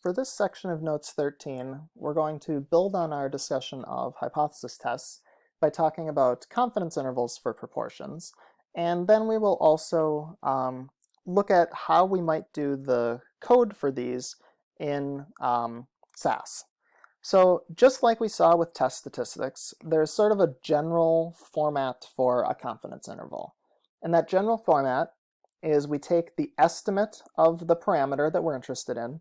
For this section of Notes 13, we're going to build on our discussion of hypothesis tests by talking about confidence intervals for proportions, and then we will also look at how we might do the code for these in SAS. So just like we saw with test statistics, there's sort of a general format for a confidence interval. And that general format is we take the estimate of the parameter that we're interested in,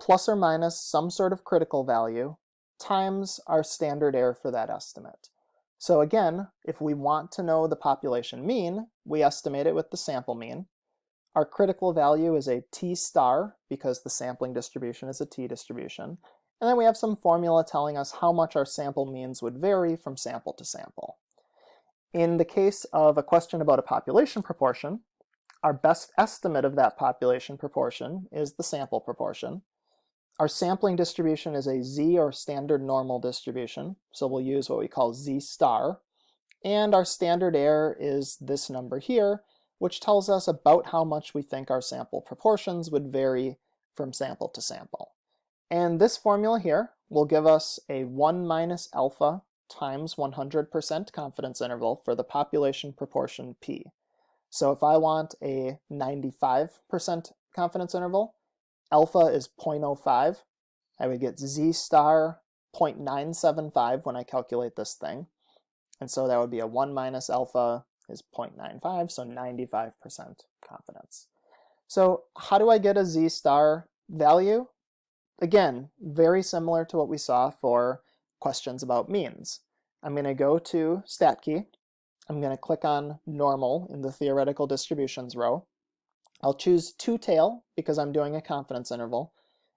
plus or minus some sort of critical value, times our standard error for that estimate. So again, if we want to know the population mean, we estimate it with the sample mean. Our critical value is a t star because the sampling distribution is a t distribution. And then we have some formula telling us how much our sample means would vary from sample to sample. In the case of a question about a population proportion, our best estimate of that population proportion is the sample proportion. Our sampling distribution is a z or standard normal distribution, so we'll use what we call z star. And our standard error is this number here, which tells us about how much we think our sample proportions would vary from sample to sample. And this formula here will give us a 1 minus alpha times 100% confidence interval for the population proportion p. So if I want a 95% confidence interval, alpha is 0.05. I would get z star 0.975 when I calculate this thing. And so that would be a 1 minus alpha is 0.95, so 95% confidence. So how do I get a z star value? Again, very similar to what we saw for questions about means. I'm going to go to StatKey. I'm going to click on normal in the theoretical distributions row. I'll choose two-tail because I'm doing a confidence interval.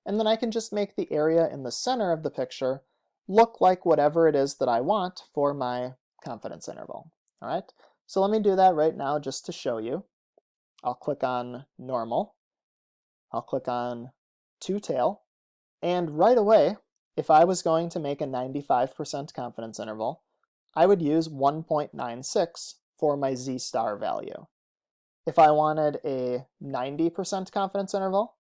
And then I can just make the area in the center of the picture look like whatever it is that I want for my confidence interval. All right, so let me do that right now just to show you. I'll click on normal. I'll click on two-tail. And right away, if I was going to make a 95% confidence interval, I would use 1.96 for my z star value. If I wanted a 90% confidence interval,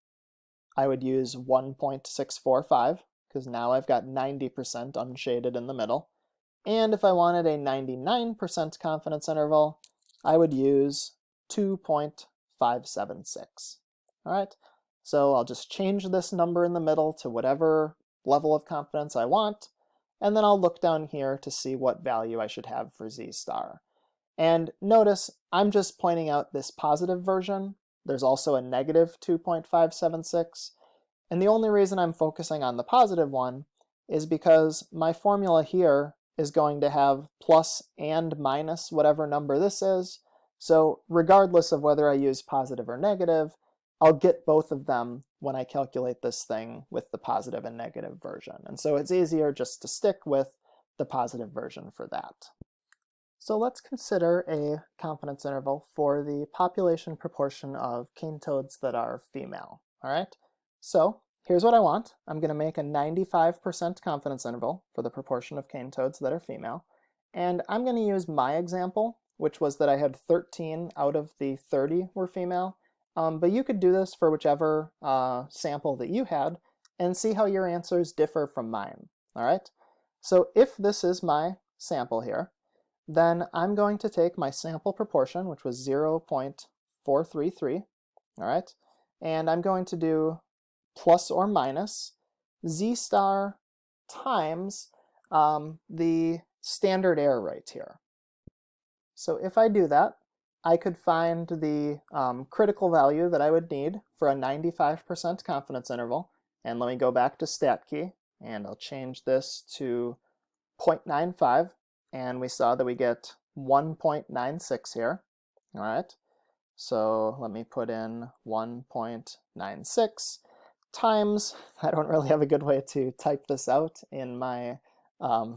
I would use 1.645 because now I've got 90% unshaded in the middle. And if I wanted a 99% confidence interval, I would use 2.576. All right, so I'll just change this number in the middle to whatever level of confidence I want, and then I'll look down here to see what value I should have for z star. And notice I'm just pointing out this positive version. There's also a negative 2.576. And the only reason I'm focusing on the positive one is because my formula here is going to have plus and minus whatever number this is. So regardless of whether I use positive or negative, I'll get both of them when I calculate this thing with the positive and negative version. And so it's easier just to stick with the positive version for that. So let's consider a confidence interval for the population proportion of cane toads that are female. All right, so here's what I want. I'm going to make a 95% confidence interval for the proportion of cane toads that are female. And I'm going to use my example, which was that I had 13 out of the 30 were female. But you could do this for whichever sample that you had and see how your answers differ from mine. All right, so if this is my sample here, then I'm going to take my sample proportion, which was 0.433, all right, and I'm going to do plus or minus z star times the standard error rate here. So if I do that, I could find the critical value that I would need for a 95% confidence interval. And let me go back to StatKey, and I'll change this to 0.95. And we saw that we get 1.96 here. All right, so let me put in 1.96 times, I don't really have a good way to type this out in my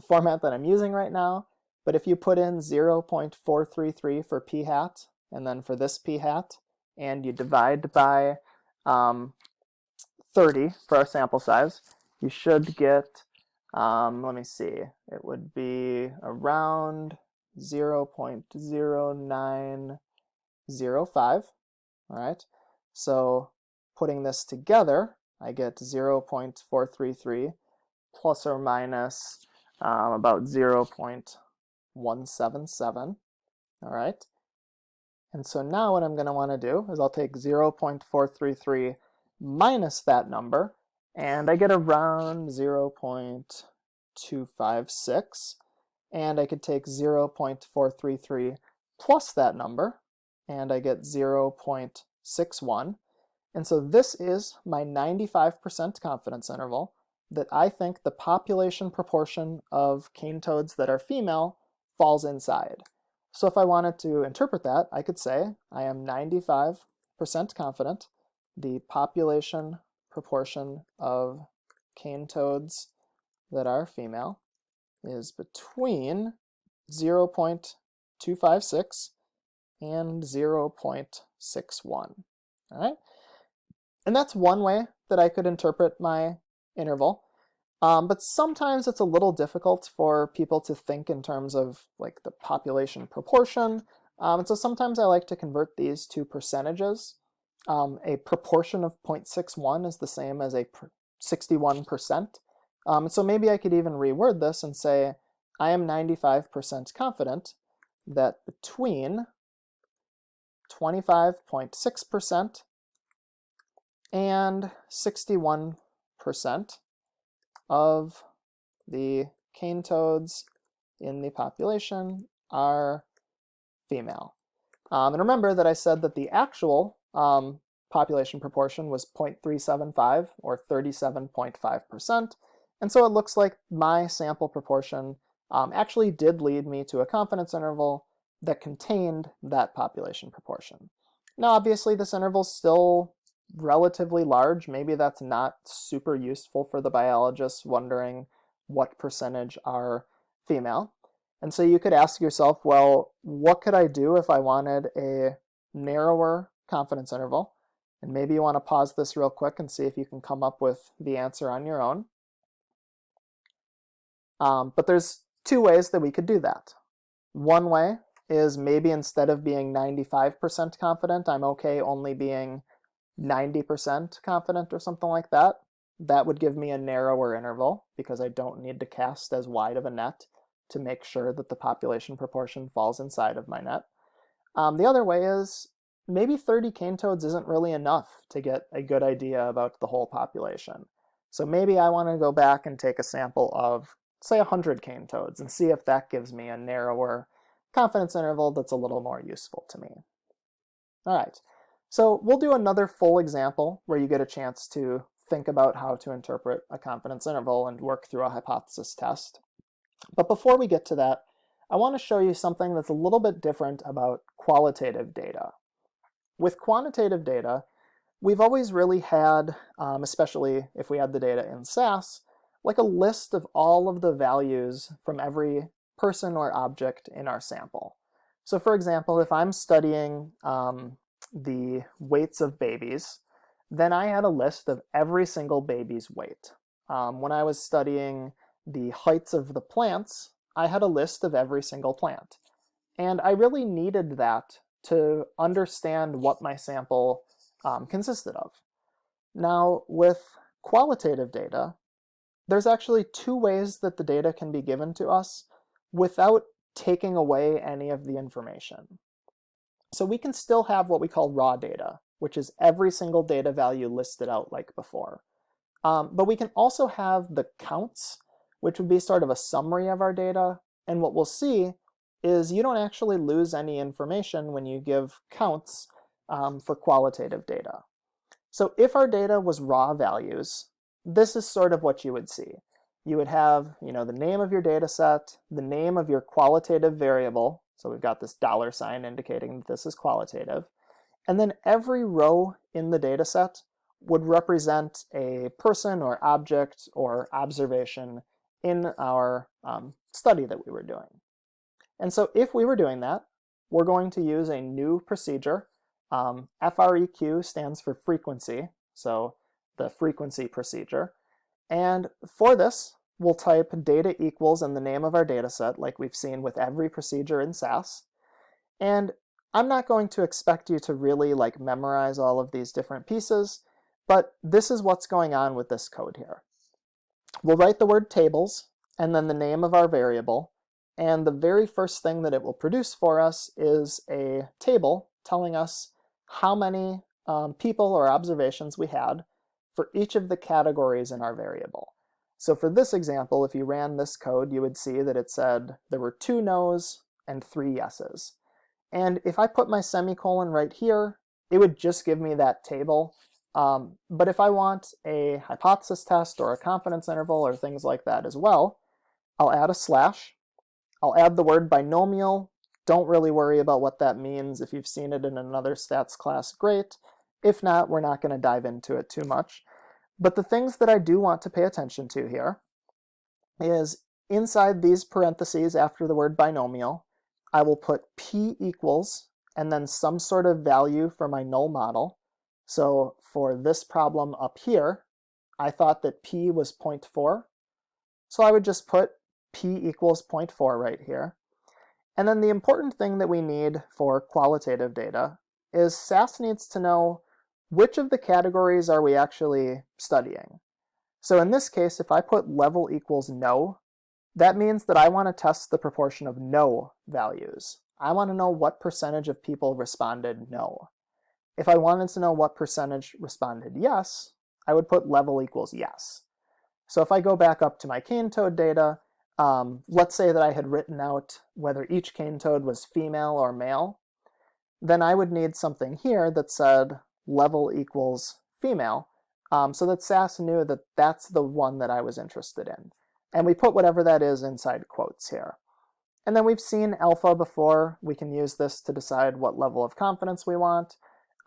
format that I'm using right now, but if you put in 0.433 for p hat, and then for this p hat, and you divide by 30 for our sample size, you should get, let me see, it would be around 0.0905. All right, so putting this together, I get 0.433 plus or minus about 0.177. All right. And so now what I'm going to want to do is I'll take 0.433 minus that number, and I get around 0.256. And I could take 0.433 plus that number, and I get 0.61. And so this is my 95% confidence interval that I think the population proportion of cane toads that are female falls inside. So if I wanted to interpret that, I could say I am 95% confident the population proportion of cane toads that are female is between 0.256 and 0.61. All right? And that's one way that I could interpret my interval. But sometimes it's a little difficult for people to think in terms of like the population proportion. And so sometimes I like to convert these to percentages. A proportion of 0.61 is the same as a 61%. So maybe I could even reword this and say, I am 95% confident that between 25.6% and 61% of the cane toads in the population are female. And remember that I said that the actual population proportion was 0.375 or 37.5%. And so it looks like my sample proportion actually did lead me to a confidence interval that contained that population proportion. Now, obviously, this interval is still relatively large. Maybe that's not super useful for the biologists wondering what percentage are female. And so you could ask yourself, well, what could I do if I wanted a narrower confidence interval? And maybe you want to pause this real quick and see if you can come up with the answer on your own. But there's two ways that we could do that. One way is maybe instead of being 95% confident, I'm okay only being 90% confident or something like that. That would give me a narrower interval because I don't need to cast as wide of a net to make sure that the population proportion falls inside of my net. The other way is maybe 30 cane toads isn't really enough to get a good idea about the whole population. So maybe I want to go back and take a sample of, say, 100 cane toads and see if that gives me a narrower confidence interval that's a little more useful to me. All right, so we'll do another full example where you get a chance to think about how to interpret a confidence interval and work through a hypothesis test. But before we get to that, I want to show you something that's a little bit different about qualitative data. With quantitative data, we've always really had, especially if we had the data in SAS, like a list of all of the values from every person or object in our sample. So for example, if I'm studying the weights of babies, then I had a list of every single baby's weight. When I was studying the heights of the plants, I had a list of every single plant. And I really needed that to understand what my sample consisted of. Now, with qualitative data, there's actually two ways that the data can be given to us without taking away any of the information. So we can still have what we call raw data, which is every single data value listed out like before. But we can also have the counts, which would be sort of a summary of our data. And what we'll see is you don't actually lose any information when you give counts for qualitative data. So if our data was raw values, this is sort of what you would see. You would have, the name of your data set, the name of your qualitative variable. So we've got this $ indicating that this is qualitative. And then every row in the data set would represent a person or object or observation in our study that we were doing. And so if we were doing that, we're going to use a new procedure. FREQ stands for frequency, so the frequency procedure. And for this, we'll type data equals and the name of our data set, like we've seen with every procedure in SAS. And I'm not going to expect you to really memorize all of these different pieces. But this is what's going on with this code here. We'll write the word tables and then the name of our variable, and the very first thing that it will produce for us is a table telling us how many people or observations we had for each of the categories in our variable. So for this example, if you ran this code, you would see that it said there were 2 no's and 3 yeses. And if I put my semicolon right here, it would just give me that table. But if I want a hypothesis test or a confidence interval or things like that as well, I'll add a slash. I'll add the word binomial. Don't really worry about what that means. If you've seen it in another stats class, great. If not, we're not going to dive into it too much. But the things that I do want to pay attention to here is inside these parentheses after the word binomial, I will put p equals and then some sort of value for my null model. So for this problem up here, I thought that p was 0.4. So I would just put p equals 0.4 right here. And then the important thing that we need for qualitative data is SAS needs to know which of the categories are we actually studying. So in this case, if I put level equals no, that means that I want to test the proportion of no values. I want to know what percentage of people responded no. If I wanted to know what percentage responded yes, I would put level equals yes. So if I go back up to my cane toad data, let's say that I had written out whether each cane toad was female or male, then I would need something here that said level equals female, so that SAS knew that that's the one that I was interested in. And we put whatever that is inside quotes here. And then we've seen alpha before. We can use this to decide what level of confidence we want.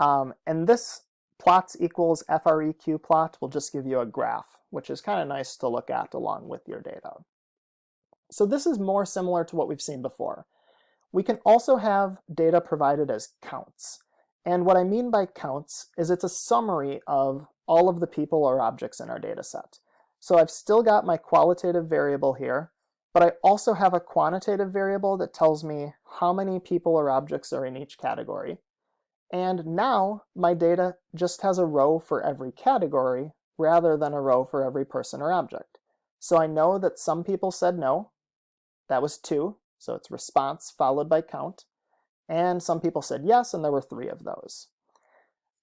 And this plots equals FREQ plot will just give you a graph, which is kind of nice to look at along with your data. So this is more similar to what we've seen before. We can also have data provided as counts. And what I mean by counts is it's a summary of all of the people or objects in our data set. So I've still got my qualitative variable here, but I also have a quantitative variable that tells me how many people or objects are in each category. And now my data just has a row for every category rather than a row for every person or object. So I know that some people said no. That was 2, so it's response followed by count. And some people said yes, and there were 3 of those.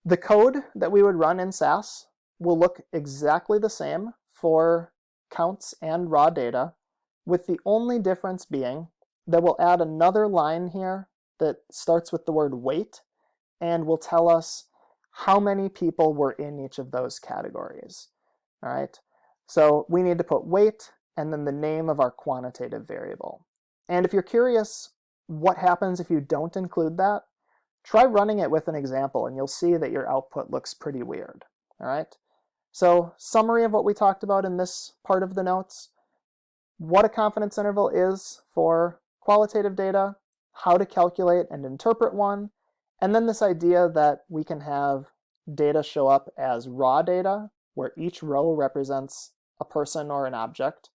The code that we would run in SAS will look exactly the same for counts and raw data, with the only difference being that we'll add another line here that starts with the word weight and will tell us how many people were in each of those categories. All right, so we need to put weight and then the name of our quantitative variable. And if you're curious what happens if you don't include that, try running it with an example and you'll see that your output looks pretty weird. All right, so summary of what we talked about in this part of the notes: what a confidence interval is for qualitative data, how to calculate and interpret one, and then this idea that we can have data show up as raw data, where each row represents a person or an object,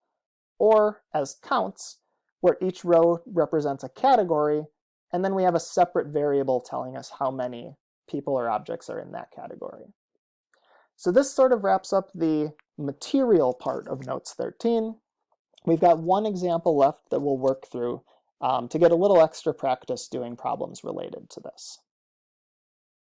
or as counts, where each row represents a category, and then we have a separate variable telling us how many people or objects are in that category. So this sort of wraps up the material part of Notes 13. We've got one example left that we'll work through to get a little extra practice doing problems related to this.